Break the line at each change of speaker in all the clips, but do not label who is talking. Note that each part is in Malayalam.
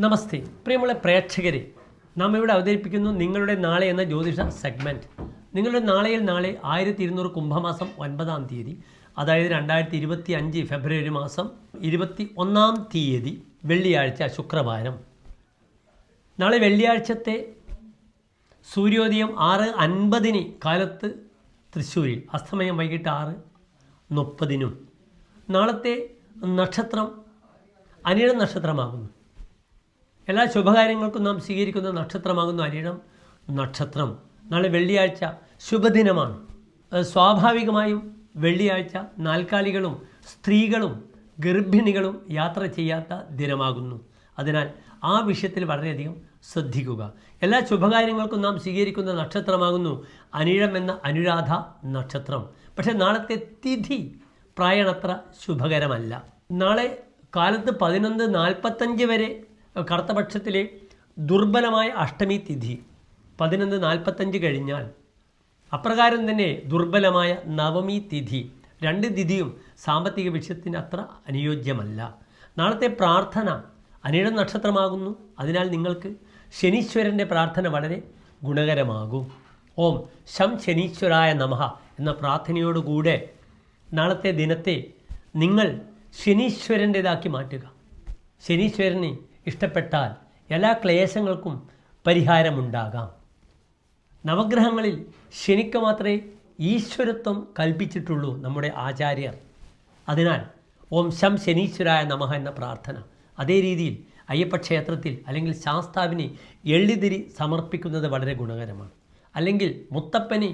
നമസ്തേ പ്രിയമുള്ള പ്രേക്ഷകരെ, നാം ഇവിടെ അവതരിപ്പിക്കുന്നു നിങ്ങളുടെ നാളെ എന്ന ജ്യോതിഷ സെഗ്മെൻറ്റ്. നിങ്ങളുടെ നാളെ 1200 കുംഭമാസം 9-ാം തീയതി, അതായത് 2025 ഫെബ്രുവരി മാസം 21-ാം തീയതി വെള്ളിയാഴ്ച, ശുക്രവാരം. നാളെ വെള്ളിയാഴ്ചത്തെ സൂര്യോദയം 6:50 കാലത്ത് തൃശ്ശൂരിൽ, അസ്തമയം വൈകിട്ട് 6:30. നാളത്തെ നക്ഷത്രം അനിഴം നക്ഷത്രമാകുന്നു. എല്ലാ ശുഭകാര്യങ്ങൾക്കും നാം സ്വീകരിക്കുന്ന നക്ഷത്രമാകുന്നു അനിഴം നക്ഷത്രം. നാളെ വെള്ളിയാഴ്ച ശുഭദിനമാണ്. സ്വാഭാവികമായും വെള്ളിയാഴ്ച നാൽക്കാലികളും സ്ത്രീകളും ഗർഭിണികളും യാത്ര ചെയ്യാത്ത ദിനമാകുന്നു. അതിനാൽ ആ വിഷയത്തിൽ വളരെയധികം ശ്രദ്ധിക്കുക. എല്ലാ ശുഭകാര്യങ്ങൾക്കും നാം സ്വീകരിക്കുന്ന നക്ഷത്രമാകുന്നു അനിഴം എന്ന അനുരാധ നക്ഷത്രം. പക്ഷേ നാളത്തെ തിഥി പ്രായണത്ര ശുഭകരമല്ല. നാളെ കാലത്ത് 11:45 വരെ കറുത്തപക്ഷത്തിലെ ദുർബലമായ അഷ്ടമി തിഥി, 11:45 കഴിഞ്ഞാൽ അപ്രകാരം തന്നെ ദുർബലമായ നവമി തിഥി. രണ്ട് തിഥിയും സാമ്പത്തിക വിഷയത്തിന് അത്ര അനുയോജ്യമല്ല. നാളത്തെ പ്രാർത്ഥന അനിഴം നക്ഷത്രമാകുന്നു. അതിനാൽ നിങ്ങൾക്ക് ശനീശ്വരൻ്റെ പ്രാർത്ഥന വളരെ ഗുണകരമാകും. ഓം ശം ശനീശ്വരായ നമഃ എന്ന പ്രാർത്ഥനയോടുകൂടെ നാളത്തെ ദിനത്തെ നിങ്ങൾ ശനീശ്വരൻ്റേതാക്കി മാറ്റുക. ശനീശ്വരനെ ഇഷ്ടപ്പെട്ടാൽ എല്ലാ ക്ലേശങ്ങൾക്കും പരിഹാരമുണ്ടാകാം. നവഗ്രഹങ്ങളിൽ ശനിക്ക് മാത്രമേ ഈശ്വരത്വം കൽപ്പിച്ചിട്ടുള്ളൂ നമ്മുടെ ആചാര്യർ. അതിനാൽ ഓം ശം ശനീശ്വരായ നമഃ എന്ന പ്രാർത്ഥന അതേ രീതിയിൽ അയ്യപ്പക്ഷേത്രത്തിൽ അല്ലെങ്കിൽ ശാസ്താവിനെ എള്ളിതിരി സമർപ്പിക്കുന്നത് വളരെ ഗുണകരമാണ്. അല്ലെങ്കിൽ മുത്തപ്പനെ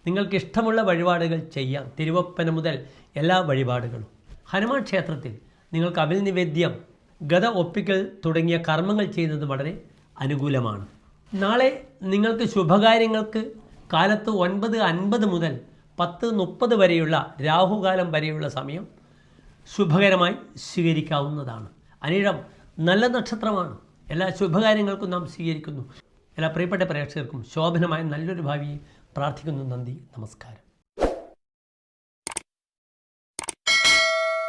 നിങ്ങൾക്കിഷ്ടമുള്ള വഴിപാടുകൾ ചെയ്യാം. തിരുവപ്പന മുതൽ എല്ലാ വഴിപാടുകളും. ഹനുമാൻ ക്ഷേത്രത്തിൽ നിങ്ങൾക്ക് അവിൽ നിവേദ്യം, ഗത ഒപ്പിക്കൽ തുടങ്ങിയ കർമ്മങ്ങൾ ചെയ്യുന്നത് വളരെ അനുകൂലമാണ്. നാളെ നിങ്ങൾക്ക് ശുഭകാര്യങ്ങൾക്ക് കാലത്ത് 9:50 മുതൽ 10:30 വരെയുള്ള രാഹുകാലം വരെയുള്ള സമയം ശുഭകരമായി സ്വീകരിക്കാവുന്നതാണ്. അനിഴം നല്ല നക്ഷത്രമാണ്. എല്ലാ ശുഭകാര്യങ്ങൾക്കും നാം സ്വീകരിക്കുന്നു. എല്ലാ പ്രിയപ്പെട്ട പ്രേക്ഷകർക്കും ശോഭനമായ നല്ലൊരു ഭാവിയെ പ്രാർത്ഥിക്കുന്നു. നന്ദി, നമസ്കാരം.